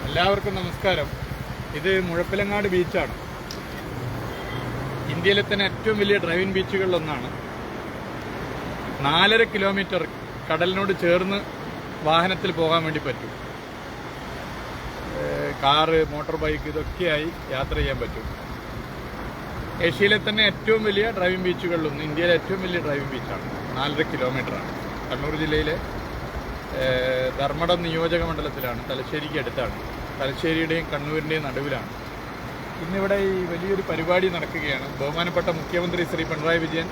എല്ലാവർക്കും നമസ്കാരം. ഇത് മുഴപ്പിലങ്ങാട് ബീച്ചാണ്. ഇന്ത്യയിലെ തന്നെ ഏറ്റവും വലിയ ഡ്രൈവിംഗ് ബീച്ചുകളിലൊന്നാണ്. 4.5 കിലോമീറ്റർ കടലിനോട് ചേർന്ന് വാഹനത്തിൽ പോകാൻ വേണ്ടി പറ്റും. കാറ്, മോട്ടോർ ബൈക്ക് ഇതൊക്കെയായി യാത്ര ചെയ്യാൻ പറ്റും. ഏഷ്യയിലെ തന്നെ ഏറ്റവും വലിയ ഡ്രൈവിംഗ് ബീച്ചുകളിലൊന്ന്, ഇന്ത്യയിലെ ഏറ്റവും വലിയ ഡ്രൈവിംഗ് ബീച്ചാണ്. 4.5 കിലോമീറ്ററാണ്. കണ്ണൂർ ജില്ലയിലെ ധർമ്മടം നിയോജക മണ്ഡലത്തിലാണ്, തലശ്ശേരിക്ക് അടുത്താണ്. തലശ്ശേരിയുടെയും കണ്ണൂരിൻ്റെയും നടുവിലാണ്. ഇന്നിവിടെ ഈ വലിയൊരു പരിപാടി നടക്കുകയാണ്. ബഹുമാനപ്പെട്ട മുഖ്യമന്ത്രി ശ്രീ പിണറായി വിജയൻ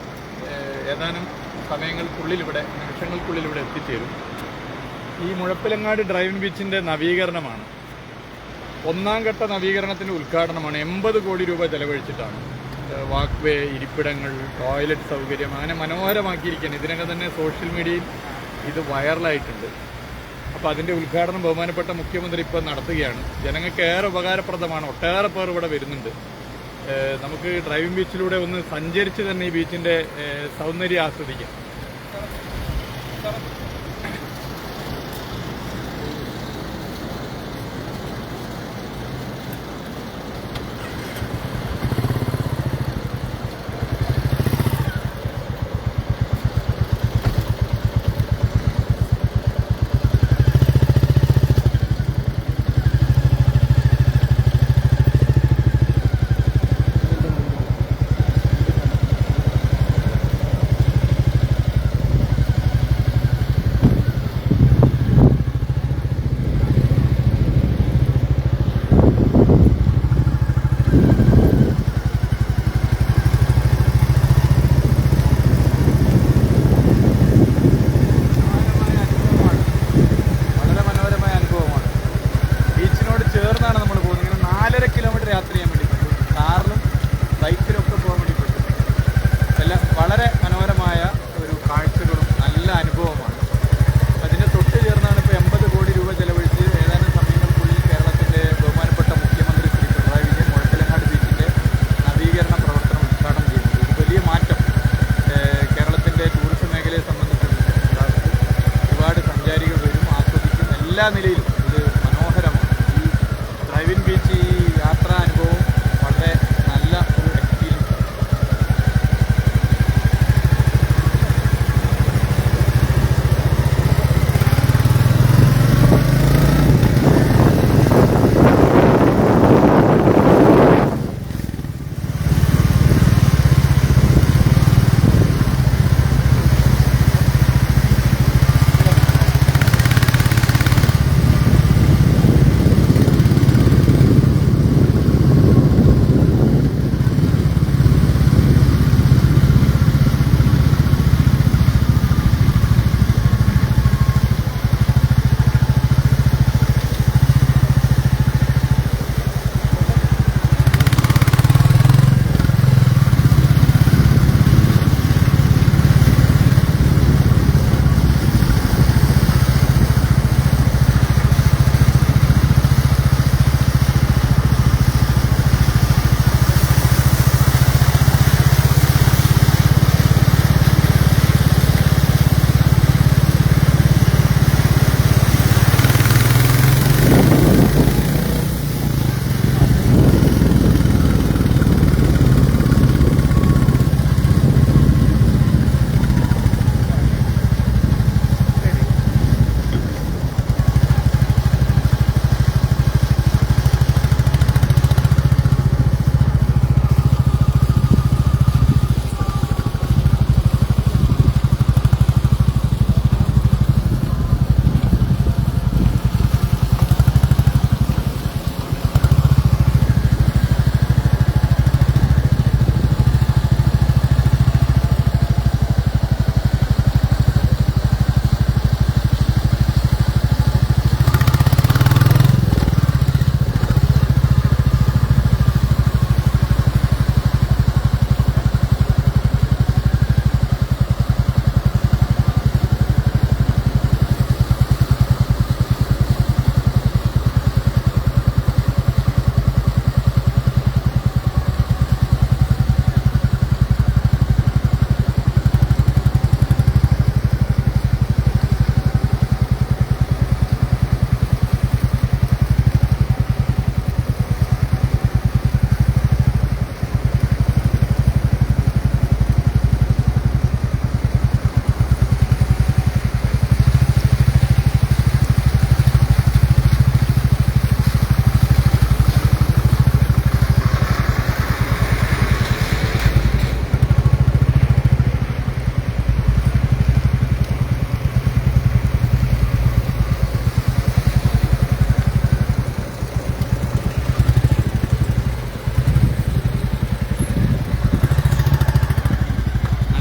ഏതാനും സമയങ്ങൾക്കുള്ളിൽ നിമിഷങ്ങൾക്കുള്ളിൽ ഇവിടെ എത്തിച്ചേരും. ഈ മുഴപ്പിലങ്ങാട് ഡ്രൈവിംഗ് ബീച്ചിൻ്റെ നവീകരണമാണ്. 1ാം ഘട്ട നവീകരണത്തിൻ്റെ ഉദ്ഘാടനമാണ്. 80 കോടി രൂപ ചെലവഴിച്ചിട്ടാണ്. വാക്ക് വേ, ഇരിപ്പിടങ്ങൾ, ടോയ്ലറ്റ് സൗകര്യം അങ്ങനെ മനോഹരമാക്കിയിരിക്കുകയാണ്. ഇതിനകം തന്നെ സോഷ്യൽ മീഡിയയിൽ ഇത് വൈറലായിട്ടുണ്ട്. അപ്പോൾ അതിൻ്റെ ഉദ്ഘാടനം ബഹുമാനപ്പെട്ട മുഖ്യമന്ത്രി ഇപ്പോൾ നടത്തുകയാണ്. ജനങ്ങൾക്ക് ഏറെ ഉപകാരപ്രദമാണ്. ഒട്ടേറെ പേർ ഇവിടെ വരുന്നുണ്ട്. നമുക്ക് ഡ്രൈവിംഗ് ബീച്ചിലൂടെ ഒന്ന് സഞ്ചരിച്ച് തന്നെ ഈ ബീച്ചിൻ്റെ സൗന്ദര്യം ആസ്വദിക്കാം. യാത്ര ചെയ്യാൻ വേണ്ടി പറ്റും. കാറിലും ബൈക്കിലൊക്കെ പോകാൻ വേണ്ടി പറ്റും. എല്ലാം വളരെ മനോഹരമായ ഒരു കാഴ്ചകളും നല്ല അനുഭവമാണ്. അതിൻ്റെ തൊട്ട് ചേർന്നാണ് ഇപ്പോൾ 80 കോടി രൂപ ചെലവഴിച്ച് ഏതാനും സമയങ്ങൾക്കുള്ളിൽ കേരളത്തിൻ്റെ ബഹുമാനപ്പെട്ട മുഖ്യമന്ത്രി ശ്രീ പിണറായി വിജയൻ മുഴപ്പിലങ്ങാട് ബീച്ചിൻ്റെ നവീകരണ പ്രവർത്തനം ഉദ്ഘാടനം ചെയ്യുന്നത്. ഒരു വലിയ മാറ്റം കേരളത്തിൻ്റെ ടൂറിസം മേഖലയെ സംബന്ധിച്ചിടത്തോളം ഒരുപാട് സഞ്ചാരികൾ വരും, ആസ്വദിക്കും. എല്ലാ നിലയിലും ഇത് മനോഹരമാണ്. ഈ ഡ്രൈവിംഗ് ബീച്ച്, ഈ യാത്രാ അനുഭവം വളരെ നല്ല ഒരു എക്സ്പീരിയൻസ്.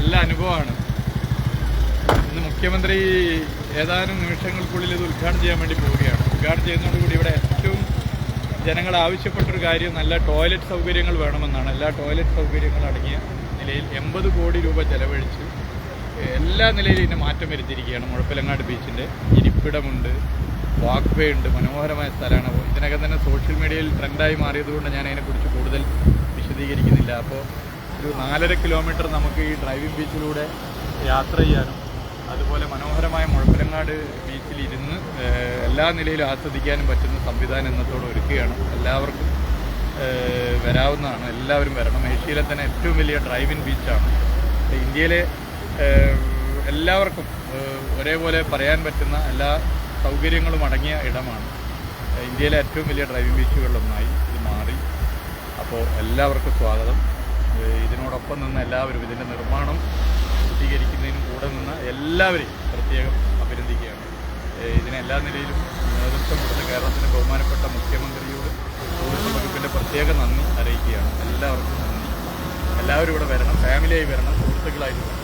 നല്ല അനുഭവമാണ്. ഇന്ന് മുഖ്യമന്ത്രി ഏതാനും നിമിഷങ്ങൾക്കുള്ളിൽ ഇത് ഉദ്ഘാടനം ചെയ്യാൻ വേണ്ടി പോവുകയാണ്. ഉദ്ഘാടനം ചെയ്യുന്നതോടുകൂടി ഇവിടെ ഏറ്റവും ജനങ്ങൾ ആവശ്യപ്പെട്ടൊരു കാര്യം നല്ല ടോയ്ലറ്റ് സൗകര്യങ്ങൾ വേണമെന്നാണ്. എല്ലാ ടോയ്ലറ്റ് സൗകര്യങ്ങളും അടങ്ങിയ നിലയിൽ 80 കോടി രൂപ ചെലവഴിച്ച് എല്ലാ നിലയിലും ഇതിന് മാറ്റം വരുത്തിയിരിക്കുകയാണ്. മുഴപ്പിലങ്ങാട് ബീച്ചിൻ്റെ ഇരിപ്പിടമുണ്ട്, വാക്ക് വേ ഉണ്ട്, മനോഹരമായ സ്ഥലമാണ്. ഇതിനകം തന്നെ സോഷ്യൽ മീഡിയയിൽ ട്രെൻഡായി മാറിയതുകൊണ്ട് ഞാൻ അതിനെക്കുറിച്ച് കൂടുതൽ വിശദീകരിക്കുന്നില്ല. അപ്പോൾ ഒരു 4.5 കിലോമീറ്റർ നമുക്ക് ഈ ഡ്രൈവിംഗ് ബീച്ചിലൂടെ യാത്ര ചെയ്യാനും അതുപോലെ മനോഹരമായ മുഴപ്പിലങ്ങാട് ബീച്ചിൽ ഇരുന്ന് എല്ലാ നിലയിലും ആസ്വദിക്കാനും പറ്റുന്ന സംവിധാനം ഇന്നത്തോടെ ഒരുക്കുകയാണ്. എല്ലാവർക്കും വരാവുന്നതാണ്, എല്ലാവരും വരണം. ഏഷ്യയിലെ തന്നെ ഏറ്റവും വലിയ ഡ്രൈവിംഗ് ബീച്ചാണ്. ഇന്ത്യയിലെ എല്ലാവർക്കും ഒരേപോലെ പറയാൻ പറ്റുന്ന എല്ലാ സൗകര്യങ്ങളും അടങ്ങിയ ഇടമാണ്. ഇന്ത്യയിലെ ഏറ്റവും വലിയ ഡ്രൈവിംഗ് ബീച്ചുകളിലൊന്നായി ഇത് മാറി. അപ്പോൾ എല്ലാവർക്കും സ്വാഗതം. ഇതിനോടൊപ്പം നിന്ന് എല്ലാവരും ഇതിൻ്റെ നിർമ്മാണം പൂർത്തീകരിക്കുന്നതിനും കൂടെ നിന്ന് എല്ലാവരെയും പ്രത്യേകം അഭിനന്ദിക്കുകയാണ്. ഇതിന് എല്ലാ നിലയിലും നേതൃത്വം കൊടുത്ത കേരളത്തിൻ്റെ ബഹുമാനപ്പെട്ട മുഖ്യമന്ത്രിയോട് ടൂറിസം വകുപ്പിൻ്റെ പ്രത്യേക നന്ദി അറിയിക്കുകയാണ്. എല്ലാവർക്കും നന്ദി. എല്ലാവരും ഇവിടെ വരണം, ഫാമിലിയായി വരണം, സുഹൃത്തുക്കളായിട്ട് വരണം.